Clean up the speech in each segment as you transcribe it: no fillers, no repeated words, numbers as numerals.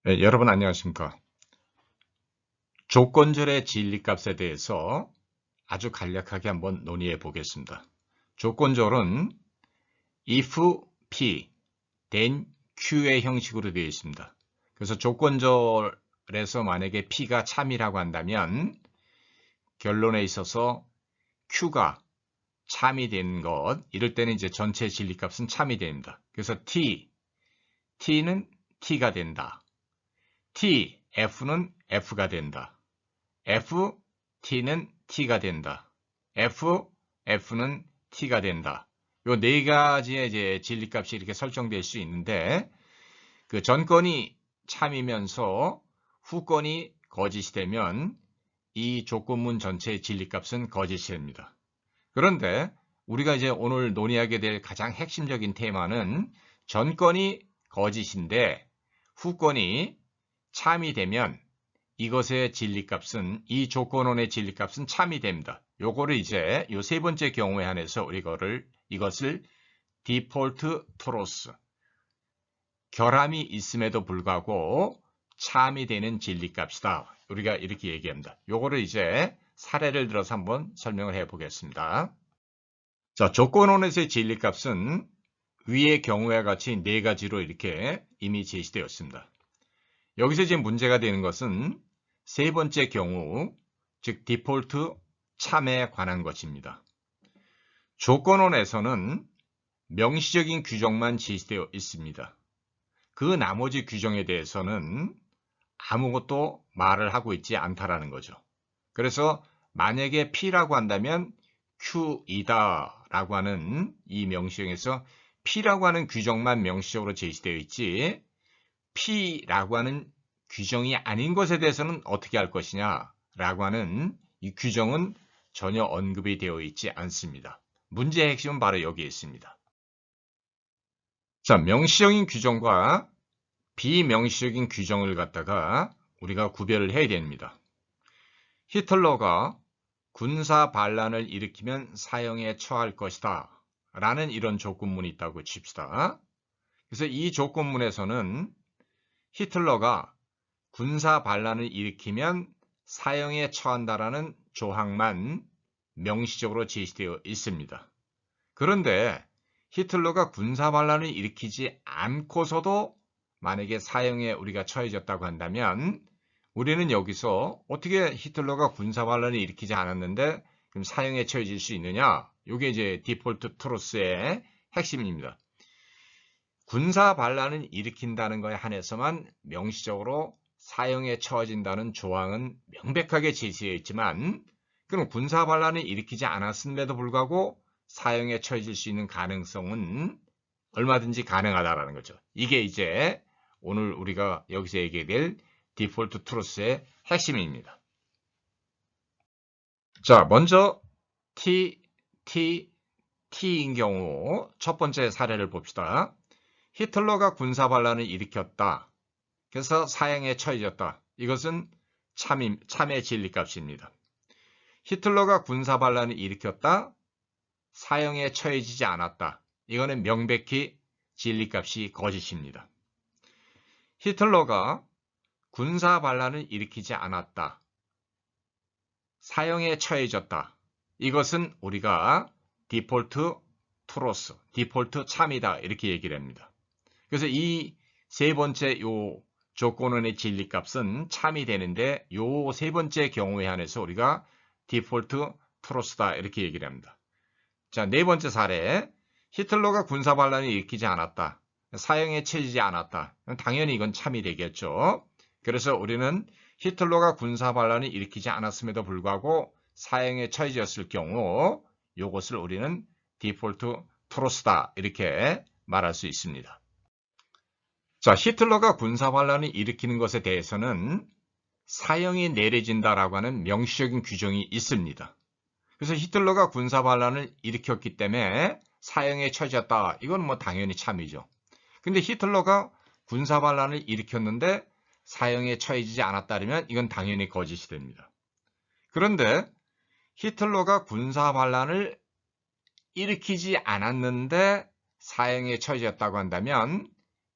네, 여러분 안녕하십니까. 조건절의 진리값에 대해서 아주 간략하게 한번 논의해 보겠습니다. 조건절은 if p, then q의 형식으로 되어 있습니다. 그래서 조건절에서 만약에 p가 참이라고 한다면 결론에 있어서 q가 참이 된 것, 이럴 때는 이제 전체 진리값은 참이 됩니다. 그래서 t는 t가 된다. f는 f가 된다. t는 t가 된다. f는 t가 된다. 요 네 가지의 이제 진리값이 이렇게 설정될 수 있는데, 그 전건이 참이면서 후건이 거짓이 되면 이 조건문 전체의 진리값은 거짓이 됩니다. 그런데 우리가 이제 오늘 논의하게 될 가장 핵심적인 테마는 전건이 거짓인데 후건이 참이 되면 이것의 진리값은, 이 조건원의 진리값은 참이 됩니다. 요거를 이제 요 세 번째 경우에 한해서 이것을 디폴트 트루스, 결함이 있음에도 불구하고 참이 되는 진리값이다. 우리가 이렇게 얘기합니다. 요거를 이제 사례를 들어서 한번 설명을 해 보겠습니다. 자, 조건원에서의 진리값은 위의 경우와 같이 네 가지로 이렇게 이미 제시되었습니다. 여기서 지금 문제가 되는 것은 세 번째 경우, 즉 디폴트 참에 관한 것입니다. 조건원에서는 명시적인 규정만 제시되어 있습니다. 그 나머지 규정에 대해서는 아무것도 말을 하고 있지 않다라는 거죠. 그래서 만약에 P라고 한다면 Q이다 라고 하는 이 명시형에서 P라고 하는 규정만 명시적으로 제시되어 있지, P라고 하는 규정이 아닌 것에 대해서는 어떻게 할 것이냐 라고 하는 이 규정은 전혀 언급이 되어 있지 않습니다. 문제의 핵심은 바로 여기에 있습니다. 자, 명시적인 규정과 비명시적인 규정을 갖다가 우리가 구별을 해야 됩니다. 히틀러가 군사 반란을 일으키면 사형에 처할 것이다 라는 이런 조건문이 있다고 칩시다. 그래서 이 조건문에서는 히틀러가 군사 반란을 일으키면 사형에 처한다라는 조항만 명시적으로 제시되어 있습니다. 그런데 히틀러가 군사 반란을 일으키지 않고서도 만약에 사형에 우리가 처해졌다고 한다면 우리는 여기서 어떻게 히틀러가 군사 반란을 일으키지 않았는데 그럼 사형에 처해질 수 있느냐? 이게 이제 디폴트 트루스의 핵심입니다. 군사 반란을 일으킨다는 것에 한해서만 명시적으로 사형에 처해진다는 조항은 명백하게 제시되어 있지만, 그럼 군사 반란을 일으키지 않았음에도 불구하고 사형에 처해질 수 있는 가능성은 얼마든지 가능하다라는 거죠. 이게 이제 오늘 우리가 여기서 얘기할 디폴트 트루스의 핵심입니다. 자, 먼저 T인 경우 첫 번째 사례를 봅시다. 히틀러가 군사 반란을 일으켰다. 그래서 사형에 처해졌다. 이것은 참의 진리값입니다. 히틀러가 군사 반란을 일으켰다. 사형에 처해지지 않았다. 이거는 명백히 진리값이 거짓입니다. 히틀러가 군사 반란을 일으키지 않았다. 사형에 처해졌다. 이것은 우리가 디폴트 트루스, 디폴트 참이다 이렇게 얘기를 합니다. 그래서 이 세 번째 요 조건원의 진리값은 참이 되는데 요 세 번째 경우에 한해서 우리가 디폴트 트루스다 이렇게 얘기를 합니다. 자, 네 번째 사례. 히틀러가 군사 반란을 일으키지 않았다. 사형에 처해지지 않았다. 당연히 이건 참이 되겠죠. 그래서 우리는 히틀러가 군사 반란을 일으키지 않았음에도 불구하고 사형에 처해졌을 경우 이것을 우리는 디폴트 트루스다 이렇게 말할 수 있습니다. 자, 히틀러가 군사 반란을 일으키는 것에 대해서는 사형이 내려진다라고 하는 명시적인 규정이 있습니다. 그래서 히틀러가 군사 반란을 일으켰기 때문에 사형에 처해졌다. 이건 뭐 당연히 참이죠. 근데 히틀러가 군사 반란을 일으켰는데 사형에 처해지지 않았다면 이건 당연히 거짓이 됩니다. 그런데 히틀러가 군사 반란을 일으키지 않았는데 사형에 처해졌다고 한다면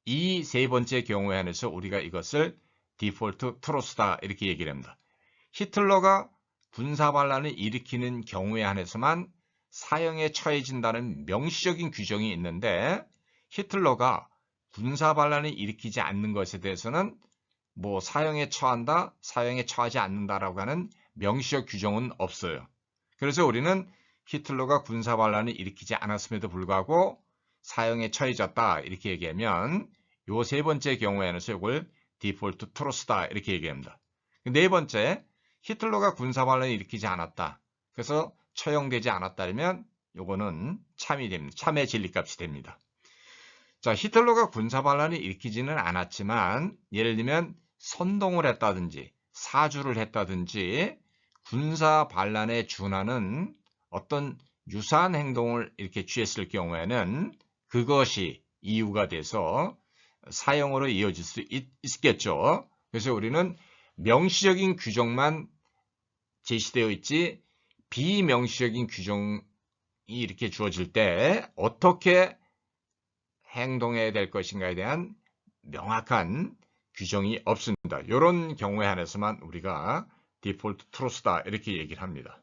이 세 번째 경우에 한해서 우리가 이것을 디폴트 트루스다 이렇게 얘기를 합니다. 히틀러가 군사반란을 일으키는 경우에 한해서만 사형에 처해진다는 명시적인 규정이 있는데 히틀러가 군사반란을 일으키지 않는 것에 대해서는 뭐 사형에 처한다, 사형에 처하지 않는다라고 하는 명시적 규정은 없어요. 그래서 우리는 히틀러가 군사반란을 일으키지 않았음에도 불구하고 사형에 처해졌다 이렇게 얘기하면 요 세 번째 경우에는 이걸 디폴트 트루스다 이렇게 얘기합니다. 네 번째, 히틀러가 군사반란을 일으키지 않았다. 그래서 처형되지 않았다면 요거는 참이 됩니다. 참의 진리값이 됩니다. 자, 히틀러가 군사반란을 일으키지는 않았지만 예를 들면 선동을 했다든지 사주를 했다든지 군사반란에 준하는 어떤 유사한 행동을 이렇게 취했을 경우에는 그것이 이유가 돼서 사형으로 이어질 수 있겠죠. 그래서 우리는 명시적인 규정만 제시되어 있지 비명시적인 규정이 이렇게 주어질 때 어떻게 행동해야 될 것인가에 대한 명확한 규정이 없습니다. 이런 경우에 한해서만 우리가 디폴트 트루스다 이렇게 얘기를 합니다.